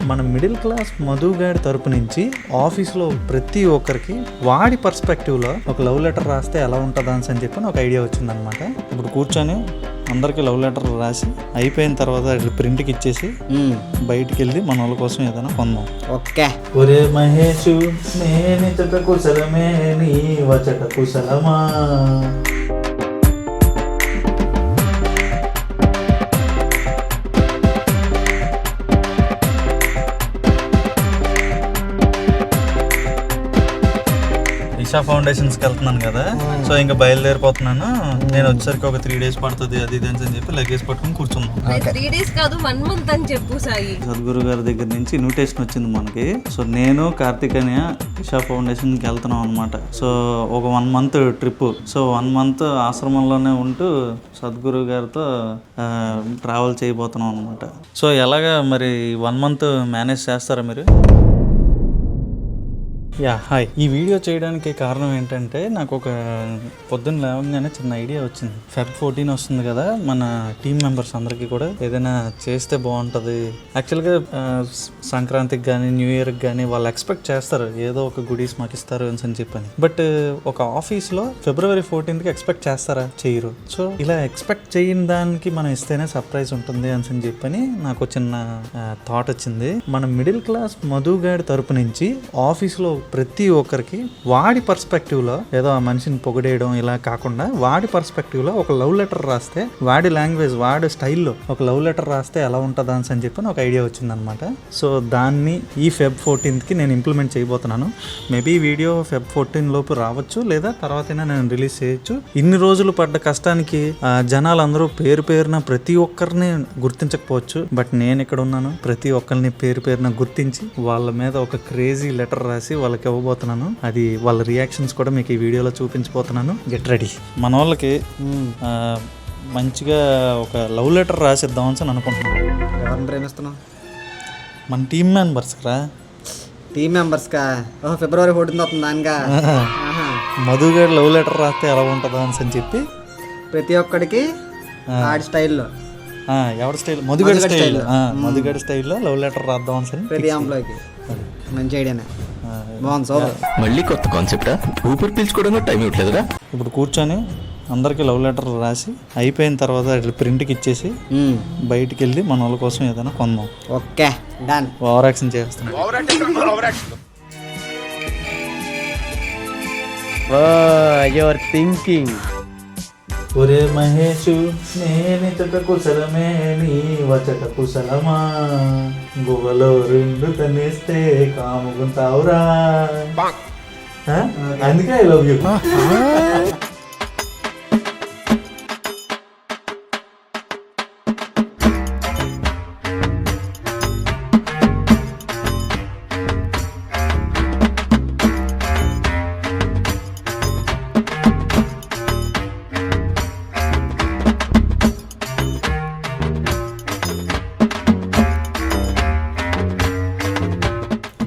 మన middle class Madhu గారి తరపు నుంచి ఆఫీస్లో ప్రతి ఒక్కరికి వాడి పర్స్పెక్టివ్లో ఒక లవ్ లెటర్ రాస్తే ఎలా ఉంటుందా అని చెప్పి ఒక ఐడియా వచ్చిందనమాట. ఇప్పుడు కూర్చొని అందరికి లవ్ లెటర్ రాసి అయిపోయిన తర్వాత ప్రింట్కి ఇచ్చేసి బయటికి వెళ్ళి మన వాళ్ళ కోసం ఏదైనా కొందాం. ఓకే. ఒరే మహేషు నేనిచట కుశలమే నీ వచట కుశలమా. ఇషా ఫౌండేషన్స్కి వెళ్తున్నాను కదా, సో ఇంకా బయలుదేరిపోతున్నాను. నేను వచ్చేసరికి ఒక 3 days పడుతుంది అది ఇది అని చెప్పి లగేజ్ పట్టుకుని కూర్చున్నాం. 3 days కాదు 1 month అని చెప్పు సాయి. సద్గురు గారి దగ్గర నుంచి ఇన్విటేషన్ వచ్చింది మనకి. సో నేను కార్తికేయ ఇషా ఫౌండేషన్కి వెళ్తున్నాం అనమాట. సో ఒక 1 month ట్రిప్. సో 1 month ఆశ్రమంలోనే ఉంటూ సద్గురు గారితో ట్రావెల్ చేయబోతున్నాం అనమాట. సో ఎలాగా మరి 1 month మేనేజ్ చేస్తారా మీరు? హాయ్. ఈ వీడియో చేయడానికి కారణం ఏంటంటే నాకు ఒక పొద్దున్న లేవగానే చిన్న ఐడియా వచ్చింది. Feb 14 వస్తుంది కదా, మన టీం మెంబర్స్ అందరికీ కూడా ఏదైనా చేస్తే బాగుంటుంది. యాక్చువల్గా సంక్రాంతికి కానీ న్యూ ఇయర్కి కానీ వాళ్ళు ఎక్స్పెక్ట్ చేస్తారు ఏదో ఒక గుడీస్ మాకు ఇస్తారు అని చెప్పని. బట్ ఒక ఆఫీస్లో February 14th ఎక్స్పెక్ట్ చేస్తారా? చేయరు. సో ఇలా ఎక్స్పెక్ట్ చేయని దానికి మనం ఇస్తేనే సర్ప్రైజ్ ఉంటుంది అని చెప్పని నాకు చిన్న థాట్ వచ్చింది. మన మిడిల్ క్లాస్ మధు గారి తరపు నుంచి ఆఫీస్లో ప్రతి ఒక్కరికి వాడి పర్స్పెక్టివ్లో ఏదో ఆ మనిషిని పొగిడేయడం ఇలా కాకుండా వాడి పర్స్పెక్టివ్లో ఒక లవ్ లెటర్ రాస్తే, వాడి లాంగ్వేజ్ వాడి స్టైల్లో ఒక లవ్ లెటర్ రాస్తే ఎలా ఉంటుందా అని చెప్పి ఒక ఐడియా వచ్చిందనమాట. సో దాన్ని ఈ Feb 14th నేను ఇంప్లిమెంట్ చేయబోతున్నాను. మేబీ వీడియో Feb 14 లోపు రావచ్చు, లేదా తర్వాతైనా నేను రిలీజ్ చేయొచ్చు. ఇన్ని రోజులు పడ్డ కష్టానికి జనాలందరూ పేరు పేరున ప్రతి ఒక్కరిని గుర్తించకపోవచ్చు, బట్ నేను ఇక్కడ ఉన్నాను. ప్రతి ఒక్కరిని పేరు పేరున గుర్తించి వాళ్ళ మీద ఒక క్రేజీ లెటర్ రాసి వాళ్ళకి ఇవ్వబోతున్నాను. అది వాళ్ళ రియాక్షన్స్ కూడా మీకు ఈ వీడియోలో చూపించబోతున్నాను. Get ready. మన వాళ్ళకి మంచిగా ఒక లవ్ లెటర్ రాసిద్దాం అని అనుకుంటున్నాను. ఎవరిని ప్రేమిస్తున్నావు? మన టీం మెంబర్స్ రా. టీం మెంబర్స్కా? February 14 వస్తుంది దానిగా. మధు గారు లవ్ లెటర్ రాస్తే ఎలా ఉంటుందా అని చెప్పి ప్రతి ఒక్కడికి ఆడి స్టైల్లో, ఎవరి స్టైల్? మధుగడి స్టైల్. మధుగడి స్టైల్లో లవ్ లెటర్ రాద్దాం అని ప్రతి ఎంప్లాయ్కి. మంచి ఐడియానే, బాగుంది. సో మళ్ళీ కొత్త కాన్సెప్టా? ఊపిరి పీల్చుకోవడానికి టైం ఇవ్వట్లేదురా. ఇప్పుడు కూర్చొని అందరికి లవ్ లెటర్ రాసి అయిపోయిన తర్వాత ప్రింట్కి ఇచ్చేసి బయటికి వెళ్ళి మన వాళ్ళ కోసం ఏదైనా కొందాం. Okay, done. ఓవర్ యాక్షన్ చేస్తాం. Your thinking. ఒరే మహేషు నేనిచట కుశలమే నీ వచట కుశలమా. గువ్వలో 2 తనిస్తే కాముకుంటావురా. అందుకే ఐ లవ్ యూ.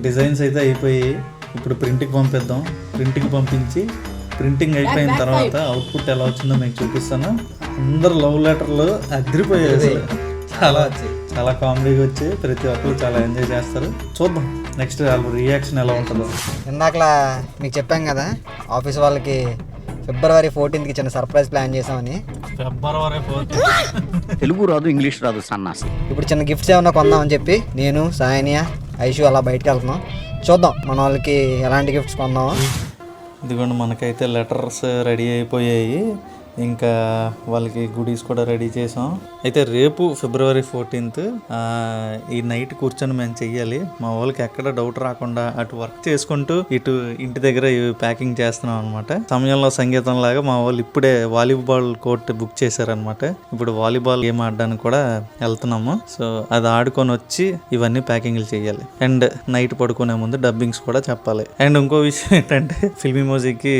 డిజైన్స్ అయితే అయిపోయి ఇప్పుడు ప్రింట్కి పంపిద్దాం. ప్రింట్కి పంపించి ప్రింటింగ్ అయిపోయిన తర్వాత అవుట్పుట్ ఎలా వచ్చిందో మీకు చూపిస్తాను. అందరు లవ్ లెటర్లు అదిరిపోయాయి. అసలు చాలా చాలా కామెడీగా వచ్చి ప్రతి ఒక్కరు చాలా ఎంజాయ్ చేస్తారు. చూద్దాం నెక్స్ట్ వాళ్ళ రియాక్షన్ ఎలా ఉంటుందో. ఇందాకలా మీకు చెప్పాం కదా, ఆఫీస్ వాళ్ళకి February 14th చిన్న సర్ప్రైజ్ ప్లాన్ చేసామని. February 14 తెలుగు రాదు, ఇంగ్లీష్ రాదు సన్నాసి. ఇప్పుడు చిన్న గిఫ్ట్స్ ఏమన్నా కొందామని చెప్పి నేను, సాయనియా, ఐషు అలా బయటకు వెళ్తున్నాం. చూద్దాం మన వాళ్ళకి ఎలాంటి గిఫ్ట్స్ కొందామో. ఇదిగోండి మనకైతే లెటర్స్ రెడీ అయిపోయాయి. ఇంకా వాళ్ళకి గుడీస్ కూడా రెడీ చేసాం. అయితే రేపు February 14th ఈ నైట్ కూర్చొని మేము చెయ్యాలి. మా వాళ్ళకి ఎక్కడ డౌట్ రాకుండా అటు వర్క్ చేసుకుంటూ ఇటు ఇంటి దగ్గర ప్యాకింగ్ చేస్తున్నాం అనమాట. సమయంలో సంగీతం లాగా మా వాళ్ళు ఇప్పుడే వాలీబాల్ కోర్ట్ బుక్ చేశారనమాట. ఇప్పుడు వాలీబాల్ గేమ్ ఆడడానికి కూడా వెళ్తున్నాము. సో అది ఆడుకొని వచ్చి ఇవన్నీ ప్యాకింగ్లు చేయాలి. అండ్ నైట్ పడుకునే ముందు డబ్బింగ్స్ కూడా చెప్పాలి. అండ్ ఇంకో విషయం ఏంటంటే ఫిల్మీ మ్యూజిక్కి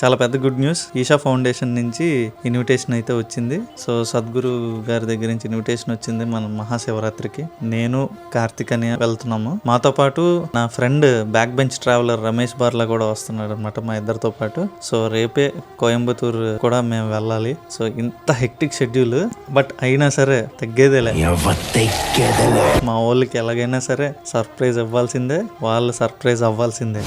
చాలా పెద్ద గుడ్ న్యూస్. ఈషా ఫౌండేషన్ నుంచి నుంచి ఇన్విటేషన్ అయితే వచ్చింది. సో సద్గురు గారి దగ్గర నుంచి ఇన్విటేషన్ వచ్చింది మన మహాశివరాత్రికి. నేను కార్తిక్ అని వెళ్తున్నాము. మాతో పాటు నా friend back bench traveller Ramesh Barla కూడా వస్తున్నాడు అనమాట మా ఇద్దరితో పాటు. సో రేపే కోయంబత్తూర్ కూడా మేము వెళ్ళాలి. సో ఇంత హెక్టిక్ షెడ్యూల్, బట్ అయినా సరే తగ్గేదేలే. మా వాళ్ళకి ఎలాగైనా సరే సర్ప్రైజ్ ఇవ్వాల్సిందే, వాళ్ళు సర్ప్రైజ్ అవ్వాల్సిందే.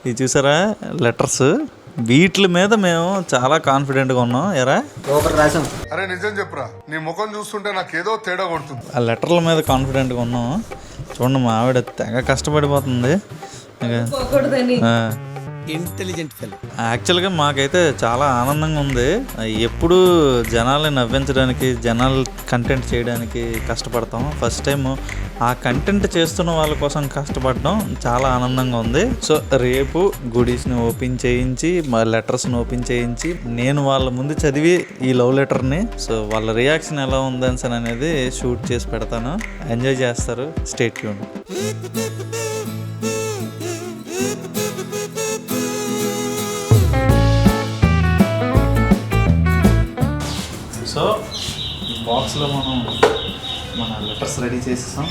ఇది చూసారా లెటర్స్, వీటి మీద మేము చాలా కాన్ఫిడెంట్గా ఉన్నాం. ఎరా సూపర్ రాసాం. అరే నిజం చెప్పురా, నీ ముఖం చూస్తుంటే నాకేదో తేడా కొడుతుంది. ఆ లెటర్ల మీద కాన్ఫిడెంట్గా ఉన్నాం. చూడండి మా ఆవిడ తెగ కష్టపడిపోతుంది. పోకూడదని. Intelligent fellow. యాక్చువల్గా మాకైతే చాలా ఆనందంగా ఉంది. ఎప్పుడు జనాల్ని నవ్వించడానికి, జనాలు కంటెంట్ చేయడానికి కష్టపడతాం. ఫస్ట్ టైం ఆ కంటెంట్ చేస్తున్న వాళ్ళ కోసం కష్టపడడం చాలా ఆనందంగా ఉంది. సో రేపు గుడీస్ని ఓపెన్ చేయించి, మా లెటర్స్ని ఓపెన్ చేయించి, నేను వాళ్ళ ముందు చదివి ఈ లవ్ లెటర్ని, సో వాళ్ళ రియాక్షన్ ఎలా ఉందని అనేది షూట్ చేసి పెడతాను. ఎంజాయ్ చేస్తారు. Stay tune. సో ఈ బాక్స్లో మనం మన లెటర్స్ రెడీ చేసేసాం.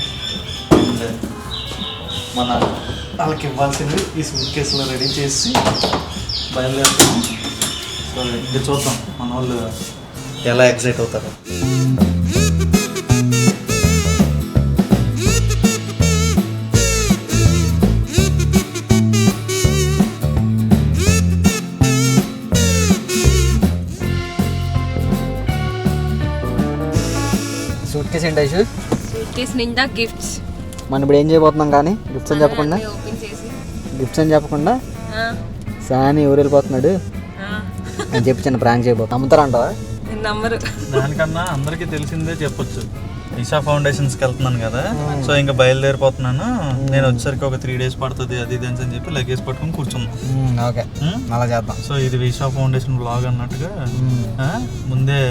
అండ్ మన వాళ్ళకి ఇవ్వాల్సింది ఈ సూట్ కేసులో రెడీ చేసి బయలుదేరుతాం. సో ఇంకా చూద్దాం మన వాళ్ళు ఎలా ఎగ్జైట్ అవుతారు. సూట్ కేసు ఏంటి ఐషు? సూట్ కేస్ నిండా గిఫ్ట్స్. మనం ఇప్పుడు ఏం చేయబోతున్నాం కానీ గిఫ్ట్స్ అని చెప్పకుండా, ఓపెన్ చేసి గిఫ్ట్స్ అని చెప్పకుండా సాని ఊరు వెళ్ళిపోతున్నాడు అని చెప్పి చిన్న ప్రాంక్ చేయబోతున్నాం. నమ్ముతారంటావా? నంబరు దానికన్నా అందరికీ తెలిసిందే చెప్పొచ్చు. ఈషా ఫౌండేషన్స్కి వెళ్తున్నాను కదా, సో ఇంకా బయలుదేరిపోతున్నాను. నేను వచ్చేసరికి ఒక 3 days పడుతుంది అది ఇది అని చెప్పి లగేజ్ పట్టుకొని కూర్చున్నాం. ఓకే, అలా చేద్దాం. సో ఇది ఈషా ఫౌండేషన్ బ్లాగ్ అన్నట్టుగా ముందే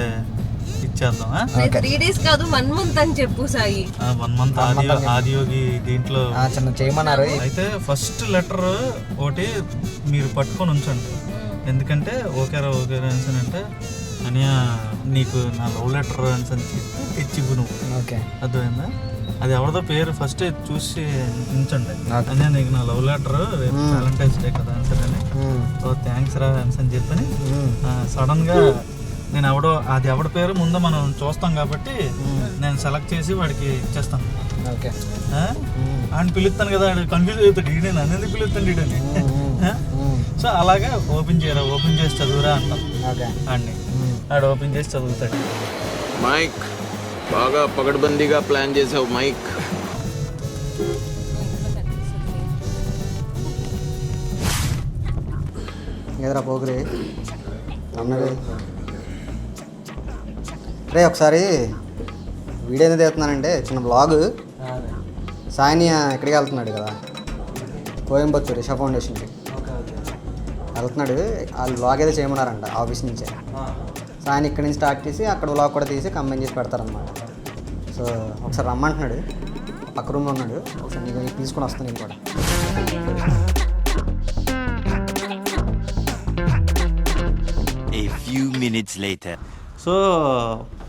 ఇచ్చేద్దాం. 3 days కాదు 1 month అని చెప్పు సాయి. 1 month ఆదియోగి దీంట్లో చిన్న చేయమన్నారు. అయితే ఫస్ట్ లెటర్ ఒకటి మీరు పట్టుకొని ఉంచండి. ఎందుకంటే ఓకేరా అంటే అనియా నీకు నా లవ్ లెటర్ అని చెప్పి తెచ్చివ్వు నువ్వు. ఓకే, అర్థమైందా? అది ఎవరిదో పేరు ఫస్ట్ చూసి ఉంచండి. అనే నీకు నా లవ్ లెటర్ రేపు వ్యాలంటైన్స్ డే కదా అని. సో థ్యాంక్స్ రా అని చెప్పని సడన్గా నేను అది ఎవడి పేరు ముందు మనం చూస్తాం కాబట్టి నేను సెలెక్ట్ చేసి వాడికి ఇచ్చేస్తాను. ఓకే, ఆయన పిలుస్తాను కదా, కన్ఫ్యూజ్ అవుతాడు. ఈడని అనేది పిలుస్తాను ఈడని. సో అలాగే ఓపెన్ చేసి చదువురా అంటాం ఆడిని. ఆడు ఓపెన్ చేసి చదువుతాడు. మైక్ బాగా పగడ్బందీగా ప్లాన్ చేసావు మైక్. ఎదురా పోగురే అన్నది రే. ఒకసారి వీడియో ఎందుకు తీస్తున్నానంటే చిన్న బ్లాగ్. సాయినియా ఎక్కడికి వెళ్తున్నాడు కదా, కోయంబత్తూర్ ఈషా ఫౌండేషన్కి వెళ్తున్నాడు. వాళ్ళు బ్లాగ్ ఏదో చేయమన్నారంట ఆఫీస్ నుంచే. సాయిని ఇక్కడి నుంచి స్టార్ట్ చేసి అక్కడ బ్లాగ్ కూడా తీసి కంబైన్ చేసి పెడతారనమాట. సో ఒకసారి రమ్మంటున్నాడు, పక్క రూమ్లో ఉన్నాడు. ఒకసారి నీకు తీసుకొని వస్తాను నేను కూడా. A few minutes later. So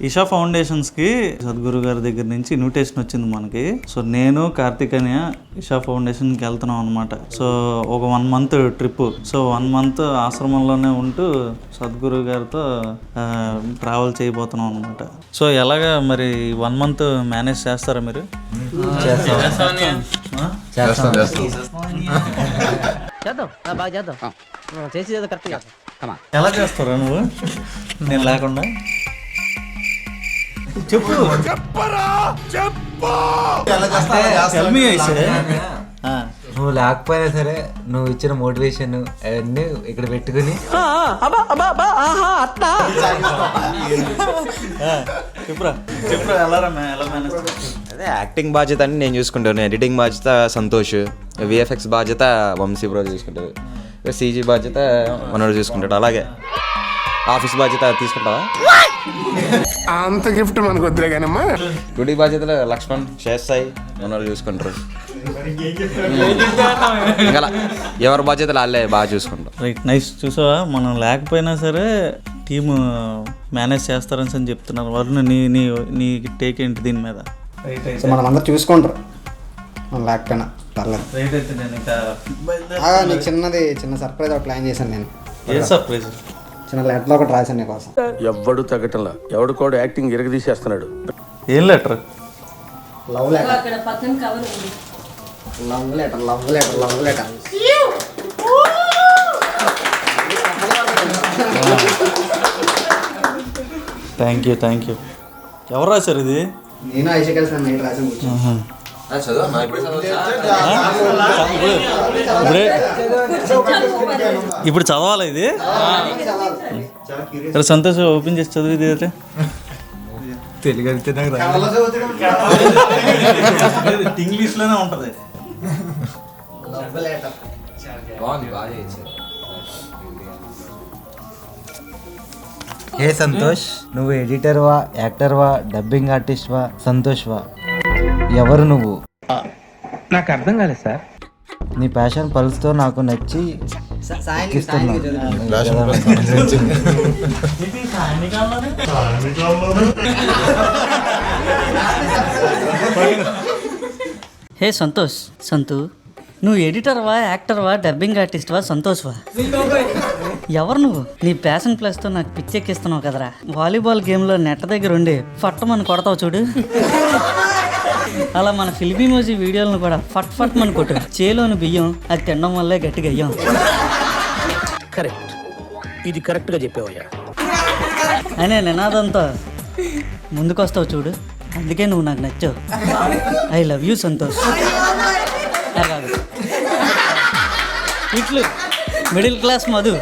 Isha ఫౌండేషన్స్కి సద్గురు గారి దగ్గర నుంచి ఇన్విటేషన్ వచ్చింది మనకి. సో నేను కార్తిక్ అని ఈషా ఫౌండేషన్కి వెళ్తున్నాం అనమాట. సో ఒక 1 month ట్రిప్. సో 1 month ఆశ్రమంలోనే ఉంటూ సద్గురు గారితో ట్రావెల్ చేయబోతున్నాం అనమాట. సో ఎలాగా మరి 1 month మేనేజ్ చేస్తారా మీరు? చేద్దాం, బాగా చేద్దాం. చేసేది కరెక్ట్గా. ఎలా చేస్తారా నువ్వు నేను లేకుండా? చెప్పు. నువ్వు లేకపోయినా సరే నువ్వు ఇచ్చిన మోటివేషన్ అవన్నీ ఇక్కడ పెట్టుకుని చెప్పురా ఎలా మేనేజ్ అదే యాక్టింగ్ బాధ్యత అని నేను చూసుకుంటాను, ఎడిటింగ్ బాధ్యత సంతోష్, విఎఫ్ఎక్స్ బాధ్యత వంశీ బ్రో చూసుకుంటాడు, సీజీ బాధ్యత మనోడు చూసుకుంటాడు. అలాగే ఆఫీస్ బాధ్యత తీసుకుంటావా? అంత గిఫ్ట్ మనకు వద్దులే కానమ్మా. డ్యూటీ బాధ్యతలు లక్ష్మణ్, శేషాయి మనోడు చూసుకుంటారు. ఇంకా ఎవరి బాధ్యతలు వాళ్ళే బాగా చూసుకుంటాం. Right, nice. చూసావా, మనం లేకపోయినా సరే టీమ్ మేనేజ్ చేస్తారని చెప్తున్నారు వాళ్ళు. నీ టేక్ ఏంటి దీని మీద? సో మనం అందరూ చూసుకుంటారు మనం లేకపోయినా పర్లేదు. రైట్ అయితే నేను ఇంకా నీకు చిన్న సర్ప్రైజ్ ఒకటి ప్లాన్ చేశాను నేను. A surprise? చిన్న లెటర్ ఒకటి రాశాను నీ కోసం. ఎవ్వడు తగ్గటంలా, ఎవడు కూడా యాక్టింగ్ ఇరగదీసేస్తున్నాడు. ఏం లెటర్? Love letter. అక్కడ పక్కన కవర్ ఉంది. Love letter, love letter, love letter. Thank you. ఎవరు రాశారు ఇది? నేను ఐష కలిసి నైట్ రాశాను. ఇప్పుడు చదవాలా ఇది? సంతోష్ ఓపెన్ చేసి చదువు ఇది అయితే. తెలుగు అయితే నాకు ఇంగ్లీష్లోనే ఉంటుంది. బాగుంది, బాగా చేయించారు. హే సంతోష్, నువ్వు ఎడిటర్వా, యాక్టర్వా, డబ్బింగ్ ఆర్టిస్ట్వా, సంతోష్వా? ఎవరు నువ్వు? నాకు అర్థం కాలేదు సార్. నీ ప్యాషన్ పల్స్తో నాకు నచ్చి ఎక్కిస్తున్నా. హే సంతోష్, నువ్వు ఎడిటర్వా, యాక్టర్వా, డబ్బింగ్ ఆర్టిస్ట్వా, సంతోష్వా? ఎవరు నువ్వు? నీ ప్యాషన్ ప్లస్తో నాకు పిచ్చెక్కిస్తున్నావు కదరా. వాలీబాల్ గేమ్లో నెట్ దగ్గర ఉండి ఫట్టమని కొడతావు చూడు, అలా మన ఫిల్మీ మోజీ వీడియోలను కూడా ఫట్ మని కొట్టు. చేలోని బియ్యం అది తినడం వల్లే గట్టిగా అయ్యాం. కరెక్ట్, ఇది కరెక్ట్గా చెప్పావయ్యా. అనే నినాదంతో ముందుకొస్తావు చూడు, అందుకే నువ్వు నాకు నచ్చావు. I love you Santosh. కాదు, ఇట్లు మిడిల్ క్లాస్ మధు.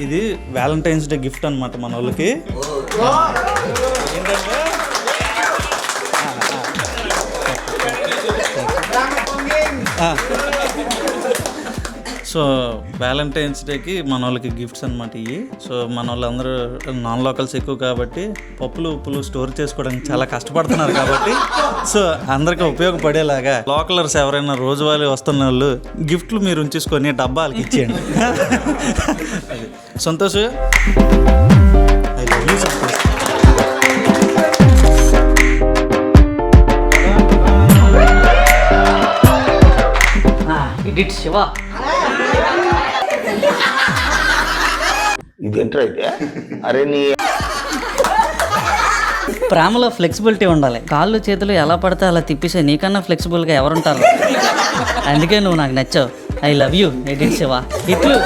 ఇది వ్యాలంటైన్స్ డే గిఫ్ట్ అనమాట మన వాళ్ళకి. సో వ్యాలంటైన్స్ డేకి మన వాళ్ళకి గిఫ్ట్స్ అనమాట ఇవి. సో మన వాళ్ళందరూ నాన్ లోకల్స్ ఎక్కువ కాబట్టి పప్పులు ఉప్పులు స్టోర్ చేసుకోవడానికి చాలా కష్టపడుతున్నారు కాబట్టి సో అందరికీ ఉపయోగపడేలాగా లోకలర్స్ ఎవరైనా రోజువారీ వస్తున్న వాళ్ళు గిఫ్ట్లు మీరు ఉంచేసుకొని డబ్బాలకి ఇచ్చేయండి. అది Santosh. I love you Santosh. It Shiva. ఇదేంట్రా అయితే? అరే నీ ప్రేమలో ఫ్లెక్సిబిలిటీ ఉండాలి. కాళ్ళు చేతులు ఎలా పడితే అలా తిప్పేసే నీకన్నా ఫ్లెక్సిబుల్గా ఎవరుంటారు? అందుకే నువ్వు నాకు నచ్చావు. I love you edit Shiva. ఇట్లు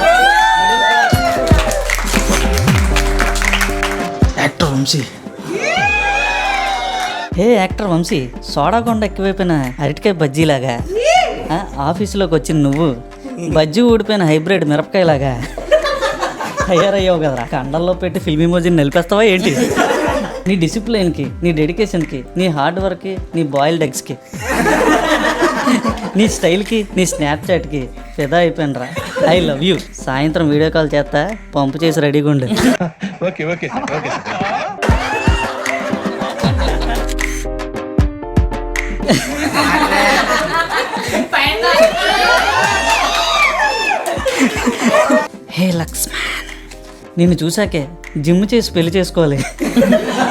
actor Vamshi. Hey actor Vamshi, soda కొండ ఎక్కువైపోయిన అరటికాయ బజ్జీలాగా ఆఫీసులోకి వచ్చిన నువ్వు బజ్జీ ఊడిపోయిన హైబ్రిడ్ మిరపకాయలాగా తయారయ్యావు కదరా. కండల్లో పెట్టి ఫిల్మీ మోజీని నిలిపేస్తావా ఏంటి? నీ డిసిప్లిన్కి, నీ డెడికేషన్కి, నీ హార్డ్ వర్క్కి, నీ బాయిల్డ్ ఎగ్స్కి, నీ స్టైల్కి, నీ స్నాప్చాట్కి ఫిదా అయిపోయినరా. I love you. సాయంత్రం వీడియో కాల్ చేస్తా, పంపు చేసి రెడీగా ఉండు. Okay okay okay. Hey Lakshman, నిన్ను చూసాకే జిమ్ చేసి పెళ్లి చేసుకోవాలి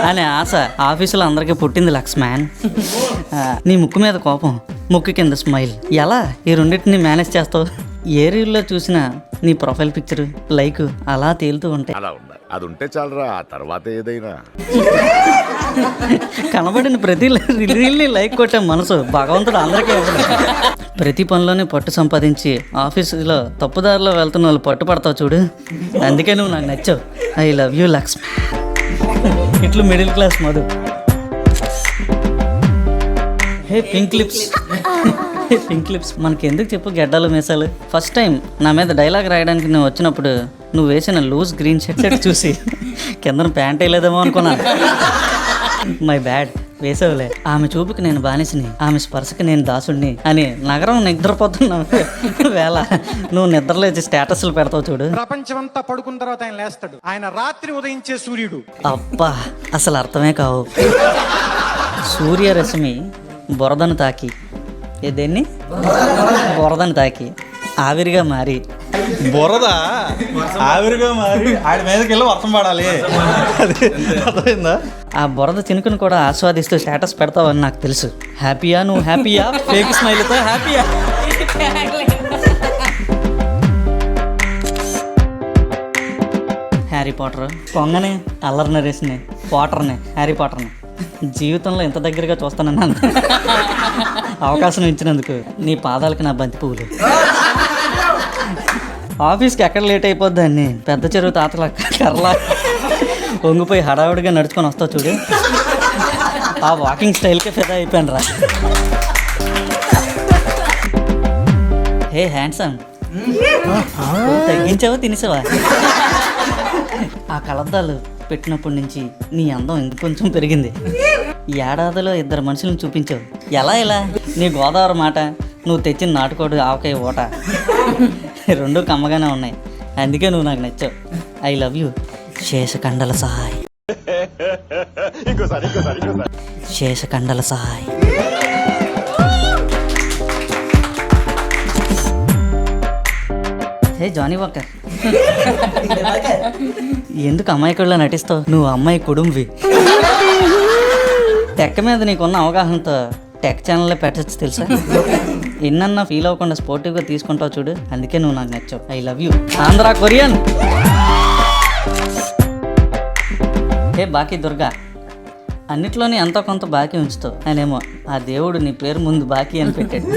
అనే ఆశ ఆఫీసులో అందరికీ పుట్టింది లక్ష్మణ్. నీ ముక్కు మీద కోపం, ముక్కు కింద స్మైల్, ఎలా ఈ రెండింటిని మేనేజ్ చేస్తావు? ఏ రీల్లో చూసినా నీ ప్రొఫైల్ పిక్చర్ లైక్ అలా తేలుతూ ఉంటాయి. అది ఉంటే చాలరా, ఆ తర్వాత ఏదైనా. కనబడిన ప్రతి రీల్ని లైక్ కొట్టే మనసు భగవంతుడు అందరికీ ఇవ్వడు. ప్రతి పనిలోనే పట్టు సంపాదించి ఆఫీసులో తప్పుదారిలో వెళ్తున్న వాళ్ళు పట్టుపడతావు చూడు, అందుకే నువ్వు నాకు నచ్చావు. I love you Lakshman. ఇట్లు middle class Madhu. Hey pink lips. Pink lips మనకి ఎందుకు చెప్పు గెడ్డలు మీసాలు. ఫస్ట్ టైం నా మీద డైలాగ్ రాయడానికి నువ్వు వచ్చినప్పుడు నువ్వు వేసిన లూజ్ గ్రీన్ షర్ట్ చూసి కిందన ప్యాంట్ వేయలేదేమో అనుకున్నాను. మై బ్యాడ్, వేసావులే. ఆమె చూపుకి నేను బానిసని, ఆమె స్పర్శకి నేను దాసుడిని అని నగరం నిద్రపోతున్నా వేళ నువ్వు నిద్రలేచి స్టేటస్లు పెడతావు చూడు. ప్రపంచమంతా పడుకున్న తర్వాత ఆయన లేస్తాడు, ఆయన రాత్రి ఉదయించే సూర్యుడు. అబ్బా అసలు అర్థమే కావు. సూర్యరశ్మి బురదను తాకి, దేన్ని బురదను తాకి ఆవిరిగా మారి, బురద ఆవిరిగా మారి ఆడి మీదకి వెళ్ళి వర్షం పడాలి. అది అర్థమైందా? ఆ బురద చినుకును కూడా ఆస్వాదిస్తూ స్టేటస్ పెడతావని నాకు తెలుసు. హ్యాపీయా నువ్వు? హ్యాపీయా? ఫేక్ స్మైల్తో హ్యాపీయా? హ్యారీ పాటర్ పొంగనే అల్లరి నరేష్ని, పాటర్ని, హ్యారీ పాటర్ని జీవితంలో ఎంత దగ్గరగా చూస్తానన్నాను. అవకాశం ఇచ్చినందుకు నీ పాదాలకి నా బంతి పువ్వులు. ఆఫీస్కి ఎక్కడ లేట్ అయిపోద్దాన్ని పెద్ద చెరువు తాతల కర్రలా వంగిపోయి హడావుడిగా నడుచుకొని వస్తావు చూడు. ఆ వాకింగ్ స్టైల్కే ఫిదా అయిపోయాను రా. హే హ్యాండ్సమ్, తగ్గించావా తినేసావా? ఆ కలద్దాలు పెట్టినప్పటి నుంచి నీ అందం ఇంక కొంచెం పెరిగింది. ఏడాదిలో 2 మనుషులను చూపించావు. ఎలా నీ గోదావరి మాట, నువ్వు తెచ్చిన నాటుకోడు ఆవకాయ ఓట రెండూ కమ్మగానే ఉన్నాయి. అందుకే నువ్వు నాకు నచ్చావు. ఐ లవ్ యూ శేషకండల సహాయ్. శేషకండల సహాయ్. హే జానీ వాకర్, ఎందుకు అమ్మాయికుడిలో నటిస్తావు? నువ్వు అమ్మాయి కుడుంబి. టెక్ మీద నీకున్న అవగాహనతో టెక్ ఛానల్లో పెట్టచ్చు తెలుసా. ఎన్నన్నా ఫీల్ అవ్వకుండా స్పోర్టివ్గా తీసుకుంటావు చూడు. అందుకే నువ్వు నాకు నచ్చావు. I love you Andhra Korean. Hey బాకీ దుర్గా, అన్నిట్లోనే ఎంతో కొంత బాకీ ఉంచుతావు. ఆయనేమో ఆ దేవుడు నీ పేరు ముందు బాకీ అని పెట్టాడు.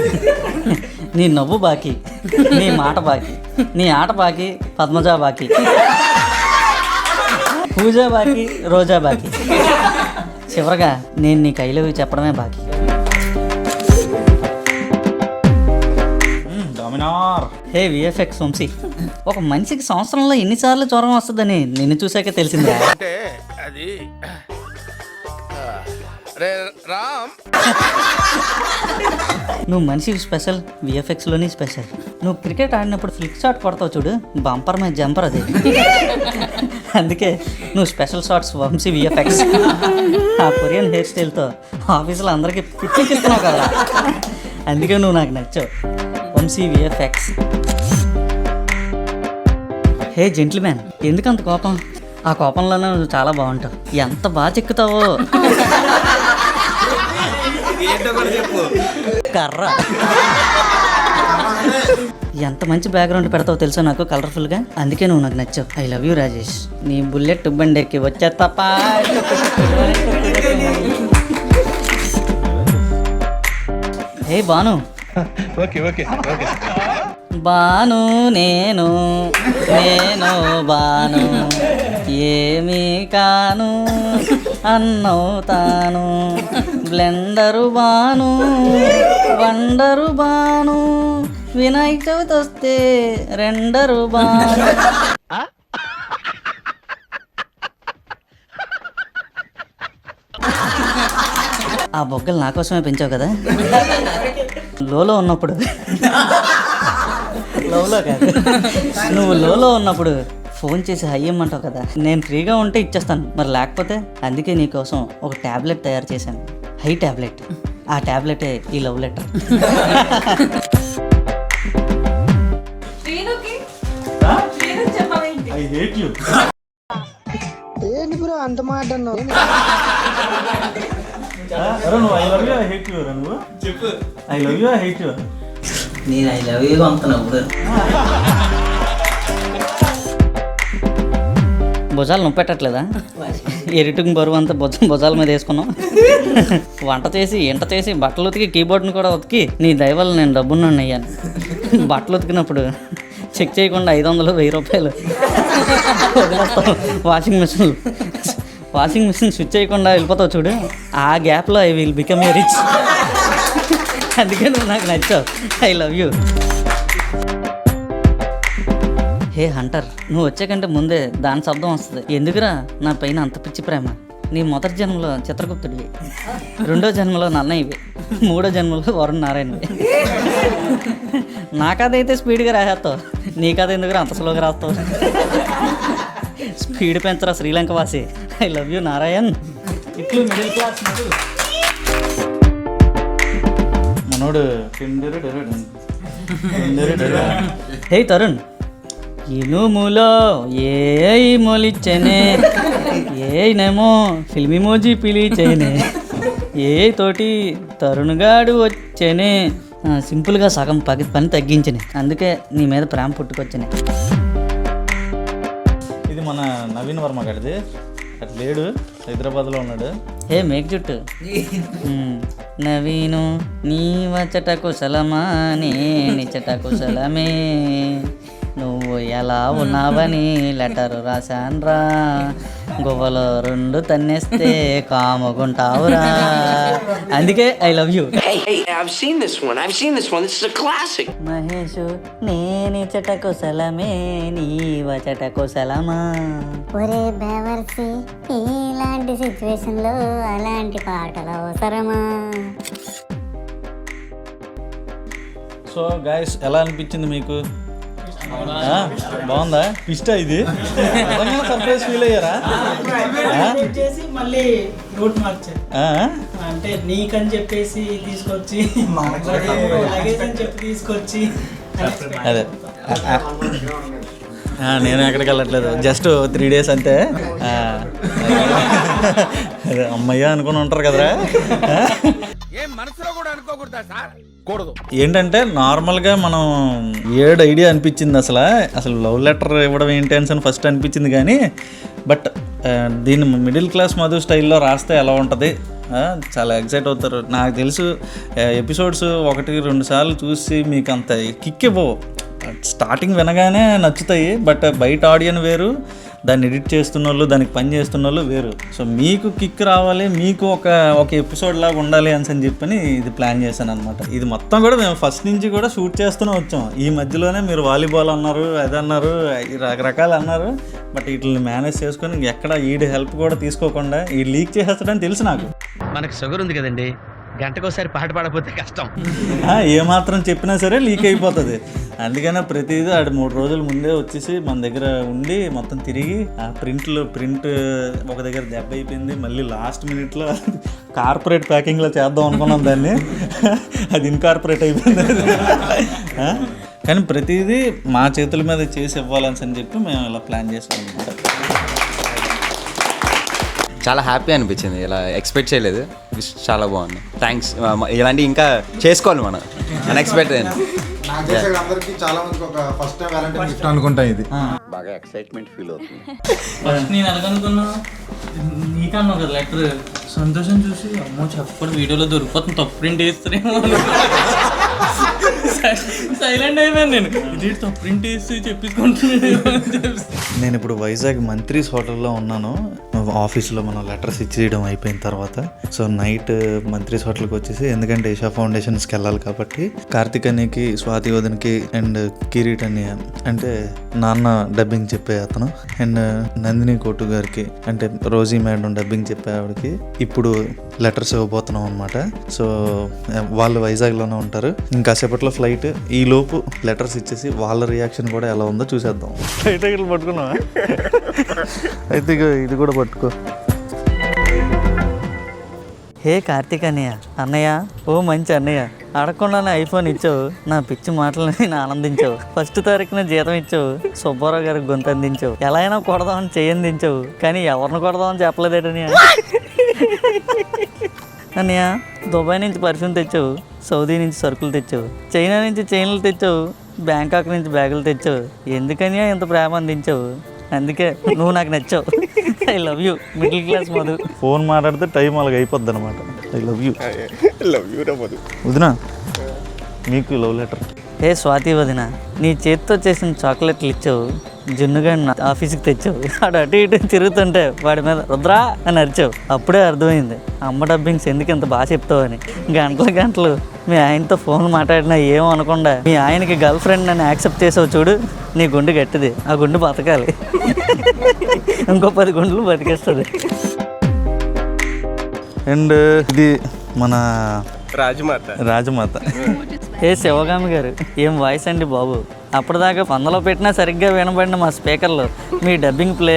నీ నవ్వు బాకీ, నీ మాట బాకీ, నీ ఆట బాకీ, పద్మజా బాకీ, పూజా బాకీ, రోజా బాకీ, చివరగా నేను నీకు ఐ లవ్ యూ చెప్పడమే బాకీ. హే విఎఫ్ఎక్స్ వంశీ, ఒక మనిషికి సంవత్సరంలో ఎన్నిసార్లు జ్వరం వస్తుందని నిన్ను చూసాకే తెలిసిందా? అది నువ్వు మనిషికి స్పెషల్, విఎఫ్ఎక్స్లోని స్పెషల్. నువ్వు క్రికెట్ ఆడినప్పుడు ఫ్లిక్ షాట్ కొడతావు చూడు, బంపర్ మీద జంపర్ అది. అందుకే నువ్వు స్పెషల్ షాట్స్ వంశీ విఎఫ్ఎక్స్. ఆ కొరియన్ హెయిర్ స్టైల్తో ఆఫీసులో అందరికీ పిచ్చెక్కిస్తున్నావు కదా, అందుకే నువ్వు నాకు నచ్చావు. వంశీ విఎఫ్ఎక్స్. హే జెంట్ల్మ్యాన్, ఎందుకంత కోపం? ఆ కోపంలోనే నువ్వు చాలా బాగుంటావు. ఎంత బాగా చెక్కుతావో. కర్ర ఎంత మంచి బ్యాక్గ్రౌండ్ పెడతావు తెలుసా నాకు, కలర్ఫుల్గా. అందుకే నువ్వు నాకు నచ్చావు. I love you Rajesh. నీ బుల్లెట్ బండెక్కి వచ్చే తప్ప. హే బాను. బాను నేను బాను ఏమీ కాను అన్నవుతాను. బ్లెండరు బాను, వండరు బాను, వినాయక చవితి వస్తే రెండరు బాను. ఆ బొగ్గలు నా కోసమే పెంచావు కదా. లోలో ఉన్నప్పుడు, లవ్లో కాదు, నువ్వు లోలో ఉన్నప్పుడు ఫోన్ చేసి హయ్యమ్మంటావు కదా. నేను ఫ్రీగా ఉంటే ఇచ్చేస్తాను, మరి లేకపోతే. అందుకే నీకోసం ఒక ట్యాబ్లెట్ తయారు చేశాను, హై ట్యాబ్లెట్. ఆ ట్యాబ్లెటే ఈ లవ్ లెటర్. ఏంటి బ్రో అంత మాట అన్నావు? నేను ఐ లవ్ యూ అంటున్నావు. భుజాలు నొప్పి పెట్టట్లేదా? ఎరిటింగ్ బరువు అంతా భుజాల మీద వేసుకున్నాం. వంట చేసి ఎంట చేసి బట్టలు ఉతికి కీబోర్డ్ని కూడా ఉతికి నీ దయ వల్ల నేను డబ్బున్నాను అయ్యాను. బట్టలు ఉతికినప్పుడు చెక్ చేయకుండా 500 1000 రూపాయలు వదిలేస్తావు. వాషింగ్ మిషన్ స్విచ్ చేయకుండా వెళ్ళిపోతావు చూడు. ఆ గ్యాప్లో I will become a rich. అందుకే నువ్వు నాకు నచ్చావు. I love you. Hey hunter, నువ్వు వచ్చాకంటే ముందే దాని శబ్దం వస్తుంది. ఎందుకురా నా పైన అంత పిచ్చి ప్రేమ? నీ మొదటి జన్మలో చిత్రగుప్తుడివి, రెండో జన్మలో నన్నయ్యవి, మూడో జన్మలో వరుణ్ నారాయణవి. నా కథ అయితే స్పీడ్గా రాసేస్తావు, నీ కథ ఎందుకురా అంత స్లోగా రాస్తావు? స్పీడ్ పెంచరా శ్రీలంక వాసి. I love you Narayan. ఇట్లు మిడిల్ క్లాస్ మనోడు. హే తరుణ్, ఇనుములో ఏ మొలిచెనే, ఏనేమో ఫిల్మీ మోజీ పిలిచేనే, ఏ తోటి తరుణ్గాడు వచ్చేనే. సింపుల్గా సగం పని తగ్గించనే, అందుకే నీ మీద ప్రేమ పుట్టుకొచ్చనే. ఇది మన నవీన్ వర్మ గడిది, అటు లేడు, హైదరాబాద్లో ఉన్నాడు. ఏ మేక చుట్టు. నవీను నీ వచ్చట కుశలమా, నే నిచ్చట కుశలమే, నువ్వు ఎలా ఉన్నావని లెటరు రాశాన్రా, గువ్వలో 2 తన్నేస్తే కాముకుంటావురా. అందుకే ఐ లవ్ యూ. మహేష్ నేని చెట కుశలమే, నీ వచ్చట కుశలమా. ఒరే బేవర్సి, ఇలాంటి సిచ్యువేషన్ లో అలాంటి పాటలు అవసరమా? సో గైస్, ఎలా అనిపించింది మీకు? బాగుందా? ఇష్టా ఇది? సర్ప్రైజ్ ఫీల్ అయ్యారా? మళ్ళీ రూట్ మార్చారు, అంటే నీకని చెప్పేసి తీసుకొచ్చి లగేజ్ అని చెప్పి తీసుకొచ్చి. అదే, నేను ఎక్కడికి వెళ్ళట్లేదు, జస్ట్ 3 days అంతే. అదే అమ్మయ్య అనుకుని ఉంటారు కదరా. ఏంటంటే నార్మల్గా మనం ఏడు ఐడియా అనిపించింది. అసలు లవ్ లెటర్ ఇవ్వడం ఏంటి అని ఫస్ట్ అనిపించింది, కానీ బట్ దీన్ని మిడిల్ క్లాస్ మధు స్టైల్లో రాస్తే ఎలా ఉంటుంది, చాలా ఎక్సైట్ అవుతారు. నాకు తెలుసు ఎపిసోడ్స్ 1-2 సార్లు చూసి మీకు అంత కిక్ ఇవ్వవు. స్టార్టింగ్ వినగానే నచ్చుతాయి, బట్ బయట ఆడియన్ వేరు, దాన్ని ఎడిట్ చేస్తున్న వాళ్ళు, దానికి పని చేస్తున్న వాళ్ళు వేరు. సో మీకు కిక్ రావాలి, మీకు ఒక ఎపిసోడ్ లాగా ఉండాలి అని చెప్పని ఇది ప్లాన్ చేశాను అనమాట. ఇది మొత్తం కూడా మేము ఫస్ట్ నుంచి కూడా షూట్ చేస్తూనే వచ్చాం. ఈ మధ్యలోనే మీరు వాలీబాల్ అన్నారు, అది అన్నారు, రకరకాలు అన్నారు, బట్ వీటిని మేనేజ్ చేసుకొని ఎక్కడ ఈడి హెల్ప్ కూడా తీసుకోకుండా ఈ లీక్ చేసేస్తాడని తెలుసు నాకు. మనకు షుగర్ ఉంది కదండి, గంటకోసారి పాట పాడకపోతే కష్టం. ఏమాత్రం చెప్పినా సరే లీక్ అయిపోతుంది. అందుకనే ప్రతిదీ ఆడు 3 రోజుల ముందే వచ్చేసి మన దగ్గర ఉండి మొత్తం తిరిగి ఆ ప్రింట్ ఒక దగ్గర దెబ్బ అయిపోయింది. మళ్ళీ లాస్ట్ మినిట్లో కార్పొరేట్ ప్యాకింగ్లో చేద్దాం అనుకున్నాం దాన్ని, అది ఇన్కార్పొరేట్ అయిపోయింది. కానీ ప్రతిదీ మా చేతుల మీద చేసి ఇవ్వాలని చెప్పి మేము ఇలా ప్లాన్ చేసాం అనమాట. చాలా హ్యాపీ అనిపించింది, ఇలా ఎక్స్పెక్ట్ చేయలేదు. చాలా బాగుంది, థ్యాంక్స్. ఇలాంటి ఇంకా చేసుకోవాలి మనం, అన్ఎక్స్పెక్టెడ్. అందరికి చాలా మందికి ఒక ఫస్ట్ టైం వ్యాలంటైన్ గిఫ్ట్ అనుకుంటా ఇది. బాగా ఎక్సైట్మెంట్ ఫీల్ అవుతుంది. ఫస్ట్ నేను ఎలాగనుకున్నా, నీకన్నా ఒక లెటర్ సంతోషం చూసి అమ్మో చెప్పడు వీడియోలో దొరికిపోతుంది, తప్పు ప్రింట్ వేస్తారేమో సైలెంట్ అయిపోయాను. నేను ఇది తప్పు ప్రింట్ వేసి చెప్పించుకుంటున్నాను. నేను ఇప్పుడు వైజాగ్ మంత్రీస్ హోటల్లో ఉన్నాను. ఆఫీస్లో మనం లెటర్స్ ఇచ్చేయడం అయిపోయిన తర్వాత సో నైట్ మంత్రీస్ హోటల్కి వచ్చేసి, ఎందుకంటే ఈషా ఫౌండేషన్స్కి వెళ్ళాలి కాబట్టి కార్తిక్ అన్నకి, స్వాతి వదన్కి అండ్ కిరీట్ అని అంటే నాన్న డబ్బింగ్ చెప్పే అతను, అండ్ నందిని కోటు గారికి అంటే రోజీ మేడం డబ్బింగ్ చెప్పే ఆవిడకి ఇప్పుడు లెటర్స్ ఇవ్వబోతున్నాం అనమాట. సో వాళ్ళు వైజాగ్లోనే ఉంటారు. ఇంకాసేపట్లో ఫ్లైట్. ఈ లోపు లెటర్స్ ఇచ్చేసి వాళ్ళ రియాక్షన్ కూడా ఎలా ఉందో చూసేద్దాం. ఫ్లైట్ టికెట్లు పట్టుకున్నా అయితే ఇది కూడా పట్టుకో. హే కార్తీక్ అన్నయ్య, అన్నయ్య ఓ మంచి అన్నయ్య, అడగకుండానే ఐఫోన్ ఇచ్చావు, నా పిచ్చి మాటలని నేను ఆనందించావు, 1వ తారీఖున జీతం ఇచ్చావు, సుబ్బారావు గారికి గొంతు అందించావు, ఎలా అయినా కొడదామని చేయందించావు, కానీ ఎవరిని కొడదామని చెప్పలేదేటన్నయ్య. అన్నయ్య దుబాయ్ నుంచి పర్ఫ్యూమ్ తెచ్చావు, సౌదీ నుంచి సరుకులు తెచ్చావు, చైనా నుంచి చైన్లు తెచ్చావు, బ్యాంకాక్ నుంచి బ్యాగులు తెచ్చావు, ఎందుకని ఇంత ప్రేమ అందించావు, అందుకే నువ్వు నాకు నచ్చావు. I love you middle class Madhu. Phone మాట్లాడితే టైం అలాగ అయిపోద్ది అనమాట. I love you. వదినా మీకు లవ్ లెటర్. ఏ స్వాతి వదిన, నీ చేతితో చేసిన చాక్లెట్లు ఇచ్చావు, జున్నుగాడిని ఆఫీస్కి తెచ్చావు. వాడు అటు ఇటు తిరుగుతుంటే వాడి మీద రుద్రా అని అరిచావు. అప్పుడే అర్థమైంది అమ్మ డబ్బింగ్స్ ఎందుకు ఇంత బాగా చెప్తావు అని. గంటలు మీ ఆయనతో ఫోన్ మాట్లాడినా ఏమో అనకుండా మీ ఆయనకి గర్ల్ ఫ్రెండ్ అని యాక్సెప్ట్ చేసావు చూడు. నీ గుండె గట్టిది, ఆ గుండె బతకాలి. ఇంకో 10 గుండెలు బతికేస్తుంది. అండ్ ఇది మన రాజమాత ఏ శివగామి గారు, ఏం వాయిస్ అండి బాబు. అప్పటిదాకా 100లో పెట్టినా సరిగ్గా వినబడిన మా స్పీకర్లో మీ డబ్బింగ్ ప్లే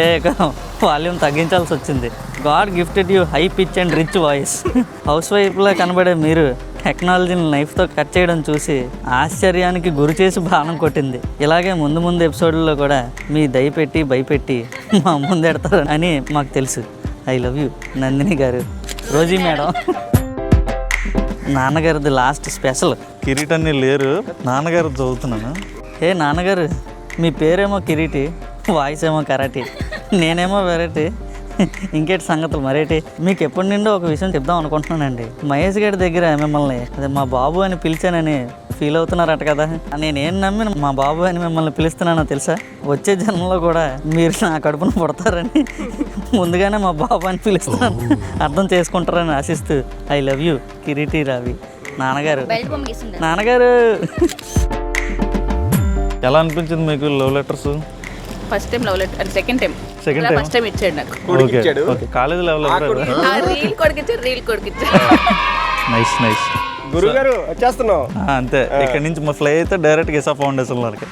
వాల్యూమ్ తగ్గించాల్సి వచ్చింది. God gifted you high pitch and rich voice. House వైఫ్లా కనబడే మీరు టెక్నాలజీని నైఫ్తో కట్ చేయడం చూసి ఆశ్చర్యానికి గురి చేసి బాణం కొట్టింది. ఇలాగే ముందు ఎపిసోడ్లలో కూడా మీ దయపెట్టి భయపెట్టి మా ముందెడతారు అని మాకు తెలుసు. I love you Nandini garu, Rosie madam. నాన్నగారిది లాస్ట్ స్పెషల్. కిరీటన్ని లేరు, నాన్నగారు చదువుతున్నాను. ఏ నాన్నగారు, మీ పేరేమో కిరీటి, వాయిస్ ఏమో కరాటి, నేనేమో వెరైటీ. ఇంకేటి సంగతులు మరేటి. మీకు ఎప్పటి నుండో ఒక విషయం చెప్దాం అనుకుంటున్నానండి. మహేష్ గారి దగ్గర మిమ్మల్ని అదే మా బాబు అని పిలిచానని ఫీల్ అవుతున్నారట కదా. నేనేం నమ్మి మా బాబు అని మిమ్మల్ని పిలుస్తున్నానో తెలుసా? వచ్చే జన్మలో కూడా మీరు నా కడుపున పుడతారని ముందుగానే మా బాబు అని పిలుస్తున్నాను. అర్థం చేసుకుంటారని ఆశిస్తూ ఐ లవ్ యూ కిరీటి రావి. నాన్నగారు ఎలా అనిపించింది మీకు love letters? First time love letter, second time first time ఇచ్చాడు నాకు. ఓకే, కాలేజ్ లెవెల్ రీల్ కొడికిచ్చాడు. నైస్ గురుగారు వచ్చేస్తున్నావు. అంతే. ఇక్కడ నుంచి మా ఫ్లై అయితే డైరెక్ట్గా ఇసా ఫౌండేషన్ వరకు.